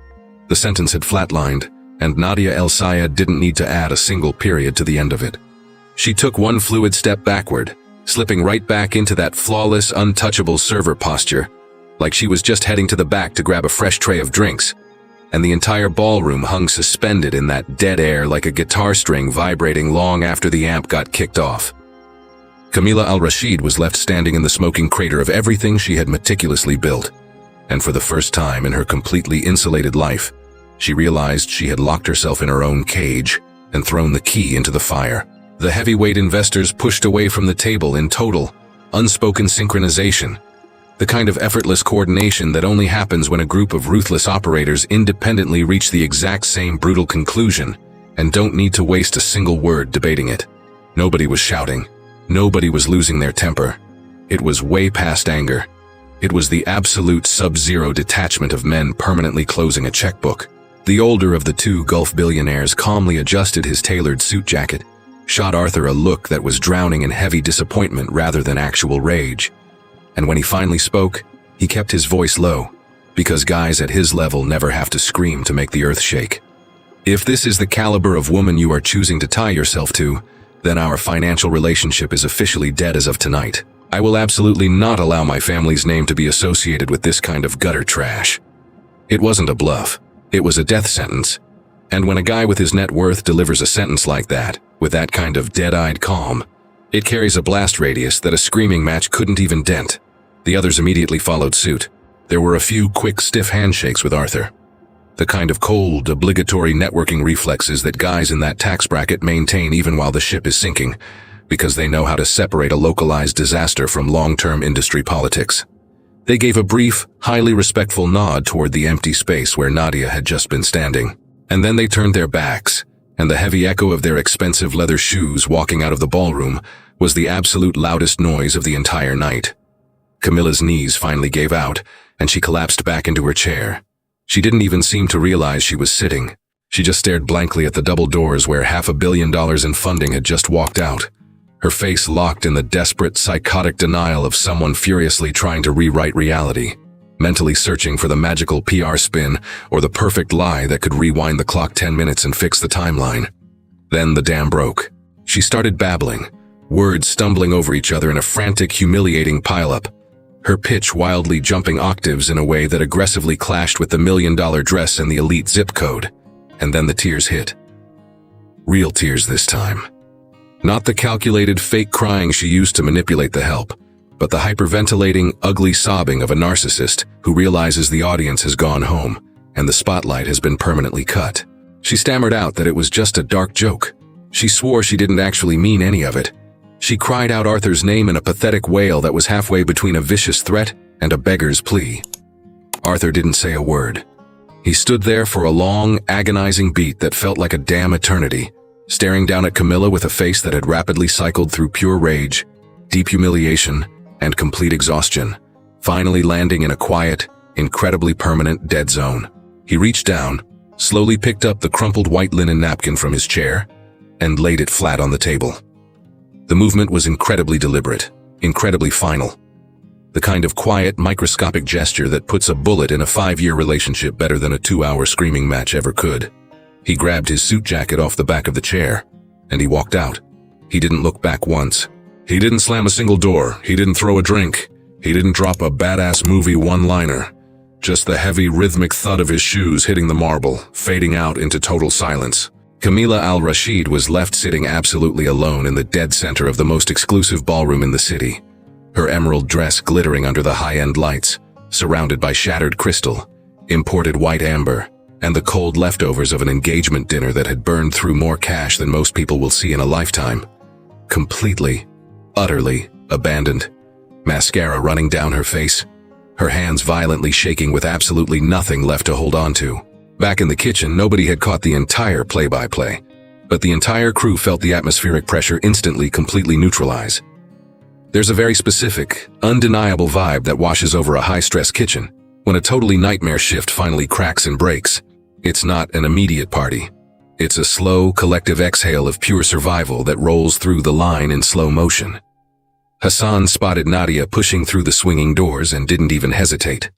The sentence had flatlined, and Nadia El Sayed didn't need to add a single period to the end of it. She took one fluid step backward, slipping right back into that flawless, untouchable server posture, like she was just heading to the back to grab a fresh tray of drinks. and the entire ballroom hung suspended in that dead air like a guitar string vibrating long after the amp got kicked off. Camila Al-Rashid was left standing in the smoking crater of everything she had meticulously built, and for the first time in her completely insulated life, she realized she had locked herself in her own cage and thrown the key into the fire. The heavyweight investors pushed away from the table in total, unspoken synchronization, the kind of effortless coordination that only happens when a group of ruthless operators independently reach the exact same brutal conclusion and don't need to waste a single word debating it. Nobody was shouting. Nobody was losing their temper. It was way past anger. It was the absolute sub-zero detachment of men permanently closing a checkbook. The older of the two Gulf billionaires calmly adjusted his tailored suit jacket, shot Arthur a look that was drowning in heavy disappointment rather than actual rage. And when he finally spoke, he kept his voice low, because guys at his level never have to scream to make the earth shake. If this is the caliber of woman you are choosing to tie yourself to, then our financial relationship is officially dead as of tonight. I will absolutely not allow my family's name to be associated with this kind of gutter trash. It wasn't a bluff. It was a death sentence. And when a guy with his net worth delivers a sentence like that, with that kind of dead-eyed calm, it carries a blast radius that a screaming match couldn't even dent. The others immediately followed suit. There were a few quick, stiff handshakes with Arthur. The kind of cold, obligatory networking reflexes that guys in that tax bracket maintain even while the ship is sinking, because they know how to separate a localized disaster from long-term industry politics. They gave a brief, highly respectful nod toward the empty space where Nadia had just been standing. And then they turned their backs, and the heavy echo of their expensive leather shoes walking out of the ballroom was the absolute loudest noise of the entire night. Camilla's knees finally gave out, and she collapsed back into her chair. She didn't even seem to realize she was sitting. She just stared blankly at the double doors where $500 million in funding had just walked out, her face locked in the desperate, psychotic denial of someone furiously trying to rewrite reality, mentally searching for the magical PR spin or the perfect lie that could rewind the clock 10 minutes and fix the timeline. Then the dam broke. She started babbling, words stumbling over each other in a frantic, humiliating pileup, her pitch wildly jumping octaves in a way that aggressively clashed with the $1 million dress and the elite zip code. And then the tears hit. Real tears this time. Not the calculated fake crying she used to manipulate the help, but the hyperventilating, ugly sobbing of a narcissist who realizes the audience has gone home and the spotlight has been permanently cut. She stammered out that it was just a dark joke. She swore she didn't actually mean any of it. She cried out Arthur's name in a pathetic wail that was halfway between a vicious threat and a beggar's plea. Arthur didn't say a word. He stood there for a long, agonizing beat that felt like a damn eternity, staring down at Camilla with a face that had rapidly cycled through pure rage, deep humiliation, and complete exhaustion, finally landing in a quiet, incredibly permanent dead zone. He reached down, slowly picked up the crumpled white linen napkin from his chair, and laid it flat on the table. The movement was incredibly deliberate, incredibly final. The kind of quiet, microscopic gesture that puts a bullet in a 5-year relationship better than a 2-hour screaming match ever could. He grabbed his suit jacket off the back of the chair, and he walked out. He didn't look back once. He didn't slam a single door. He didn't throw a drink. He didn't drop a badass movie one-liner. Just the heavy, rhythmic thud of his shoes hitting the marble, fading out into total silence. Camila Al-Rashid was left sitting absolutely alone in the dead center of the most exclusive ballroom in the city, her emerald dress glittering under the high-end lights, surrounded by shattered crystal, imported white amber, and the cold leftovers of an engagement dinner that had burned through more cash than most people will see in a lifetime. Completely, utterly abandoned, mascara running down her face, her hands violently shaking with absolutely nothing left to hold on to. Back in the kitchen, nobody had caught the entire play-by-play, but the entire crew felt the atmospheric pressure instantly completely neutralize. There's a very specific, undeniable vibe that washes over a high-stress kitchen when a totally nightmare shift finally cracks and breaks. It's not an immediate party. It's a slow, collective exhale of pure survival that rolls through the line in slow motion. Hassan spotted Nadia pushing through the swinging doors and didn't even hesitate.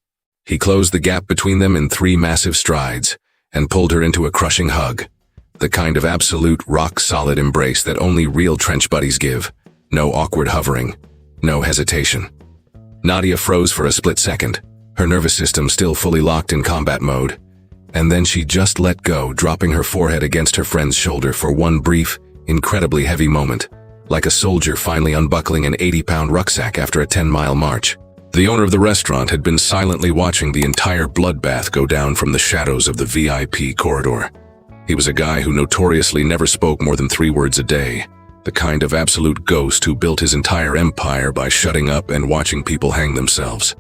He closed the gap between them in 3 massive strides and pulled her into a crushing hug, the kind of absolute, rock-solid embrace that only real trench buddies give. No awkward hovering, no hesitation. Nadia froze for a split second, her nervous system still fully locked in combat mode. And then she just let go, dropping her forehead against her friend's shoulder for one brief, incredibly heavy moment, like a soldier finally unbuckling an 80-pound rucksack after a 10-mile march. The owner of the restaurant had been silently watching the entire bloodbath go down from the shadows of the VIP corridor. He was a guy who notoriously never spoke more than 3 words a day, the kind of absolute ghost who built his entire empire by shutting up and watching people hang themselves.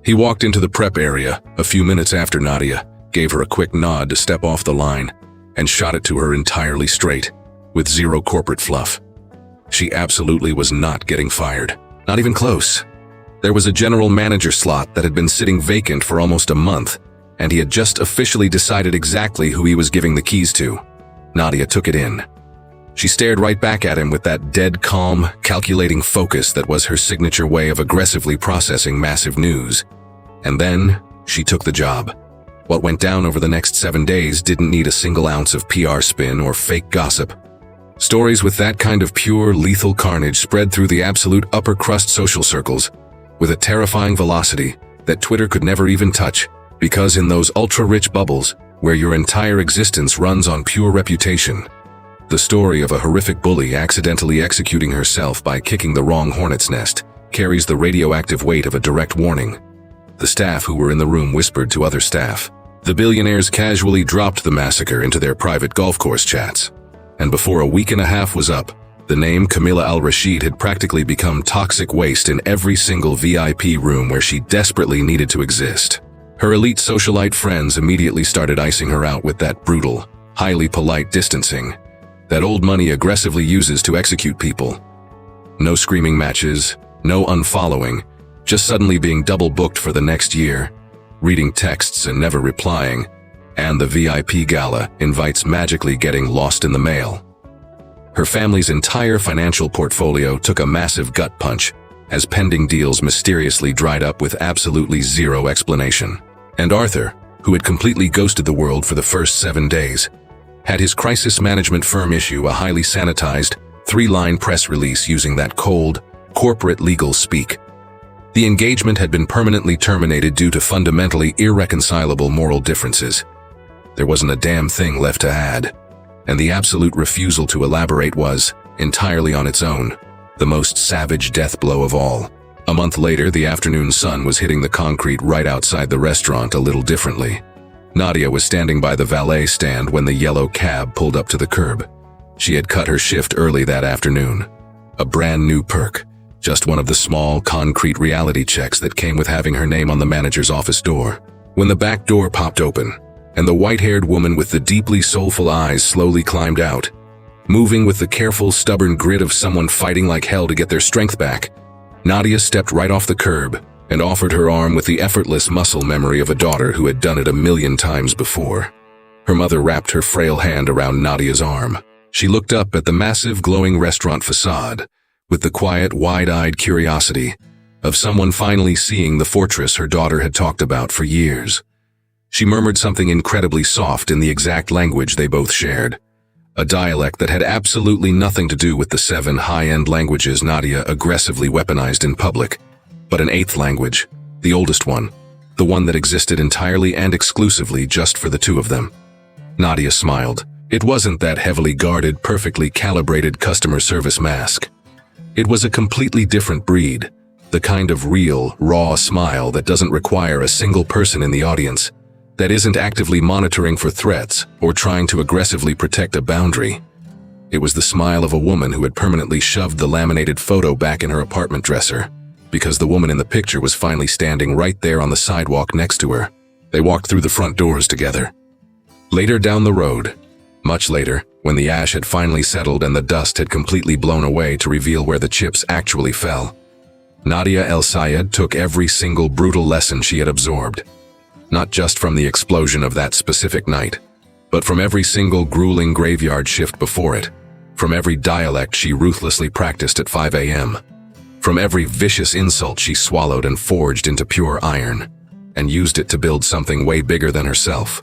He walked into the prep area a few minutes after Nadia, gave her a quick nod to step off the line, and shot it to her entirely straight, with zero corporate fluff. She absolutely was not getting fired, not even close. There was a general manager slot that had been sitting vacant for almost a month, and he had just officially decided exactly who he was giving the keys to. Nadia took it in. She stared right back at him with that dead calm, calculating focus that was her signature way of aggressively processing massive news. And then, she took the job. What went down over the next 7 days didn't need a single ounce of PR spin or fake gossip. Stories with that kind of pure, lethal carnage spread through the absolute upper crust social circles, with a terrifying velocity that Twitter could never even touch, because in those ultra-rich bubbles, where your entire existence runs on pure reputation, the story of a horrific bully accidentally executing herself by kicking the wrong hornet's nest carries the radioactive weight of a direct warning. The staff who were in the room whispered to other staff. The billionaires casually dropped the massacre into their private golf course chats. And before a week and a half was up, the name Camilla al-Rashid had practically become toxic waste in every single VIP room where she desperately needed to exist. Her elite socialite friends immediately started icing her out with that brutal, highly polite distancing that old money aggressively uses to execute people. No screaming matches, no unfollowing, just suddenly being double booked for the next year, reading texts and never replying, and the VIP gala invites magically getting lost in the mail. Her family's entire financial portfolio took a massive gut punch as pending deals mysteriously dried up with absolutely zero explanation. And Arthur, who had completely ghosted the world for the first 7 days, had his crisis management firm issue a highly sanitized, 3-line press release using that cold, corporate legal speak. The engagement had been permanently terminated due to fundamentally irreconcilable moral differences. There wasn't a damn thing left to add. And the absolute refusal to elaborate was, entirely on its own, the most savage death blow of all. A month later, the afternoon sun was hitting the concrete right outside the restaurant a little differently. Nadia was standing by the valet stand when the yellow cab pulled up to the curb. She had cut her shift early that afternoon. A brand new perk, just one of the small, concrete reality checks that came with having her name on the manager's office door. When the back door popped open, and the white-haired woman with the deeply soulful eyes slowly climbed out, moving with the careful, stubborn grit of someone fighting like hell to get their strength back, Nadia stepped right off the curb and offered her arm with the effortless muscle memory of a daughter who had done it 1,000,000 times before. Her mother wrapped her frail hand around Nadia's arm. She looked up at the massive, glowing restaurant facade with the quiet, wide-eyed curiosity of someone finally seeing the fortress her daughter had talked about for years. She murmured something incredibly soft in the exact language they both shared, a dialect that had absolutely nothing to do with the 7 high-end languages Nadia aggressively weaponized in public, but an 8th language, the oldest one, the one that existed entirely and exclusively just for the two of them. Nadia smiled. It wasn't that heavily guarded, perfectly calibrated customer service mask. It was a completely different breed, the kind of real, raw smile that doesn't require a single person in the audience, that isn't actively monitoring for threats or trying to aggressively protect a boundary. It was the smile of a woman who had permanently shoved the laminated photo back in her apartment dresser, because the woman in the picture was finally standing right there on the sidewalk next to her. They walked through the front doors together. Later down the road, much later, when the ash had finally settled and the dust had completely blown away to reveal where the chips actually fell, Nadia El Sayed took every single brutal lesson she had absorbed. Not just from the explosion of that specific night, but from every single grueling graveyard shift before it, from every dialect she ruthlessly practiced at 5 a.m., from every vicious insult she swallowed and forged into pure iron, and used it to build something way bigger than herself.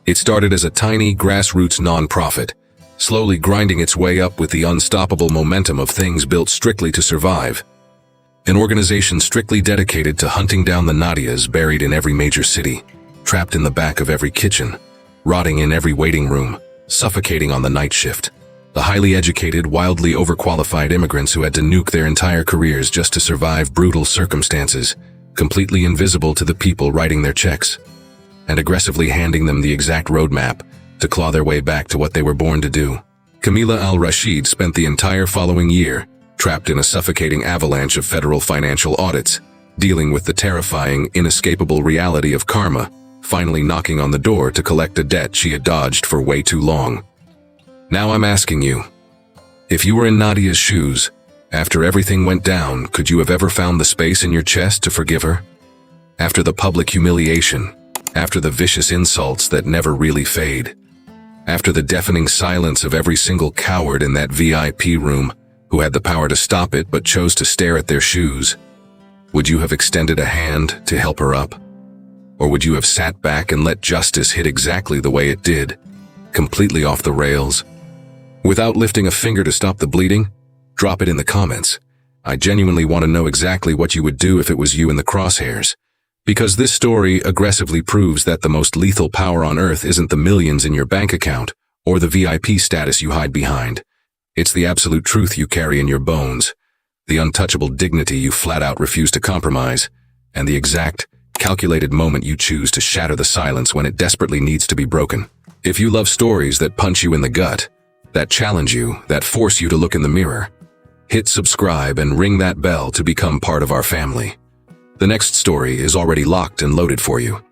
It started as a tiny, grassroots nonprofit, slowly grinding its way up with the unstoppable momentum of things built strictly to survive. An organization strictly dedicated to hunting down the Nadias buried in every major city, trapped in the back of every kitchen, rotting in every waiting room, suffocating on the night shift. The highly educated, wildly overqualified immigrants who had to nuke their entire careers just to survive brutal circumstances, completely invisible to the people writing their checks, and aggressively handing them the exact roadmap to claw their way back to what they were born to do. Camila al-Rashid spent the entire following year trapped in a suffocating avalanche of federal financial audits, dealing with the terrifying, inescapable reality of karma, finally knocking on the door to collect a debt she had dodged for way too long. Now I'm asking you, if you were in Nadia's shoes, after everything went down, could you have ever found the space in your chest to forgive her? After the public humiliation, after the vicious insults that never really fade, after the deafening silence of every single coward in that VIP room who had the power to stop it but chose to stare at their shoes, would you have extended a hand to help her up? Or would you have sat back and let justice hit exactly the way it did, completely off the rails? Without lifting a finger to stop the bleeding, drop it in the comments. I genuinely want to know exactly what you would do if it was you in the crosshairs. Because this story aggressively proves that the most lethal power on earth isn't the millions in your bank account or the VIP status you hide behind. It's the absolute truth you carry in your bones, the untouchable dignity you flat out refuse to compromise, and the exact, calculated moment you choose to shatter the silence when it desperately needs to be broken. If you love stories that punch you in the gut, that challenge you, that force you to look in the mirror, hit subscribe and ring that bell to become part of our family. The next story is already locked and loaded for you.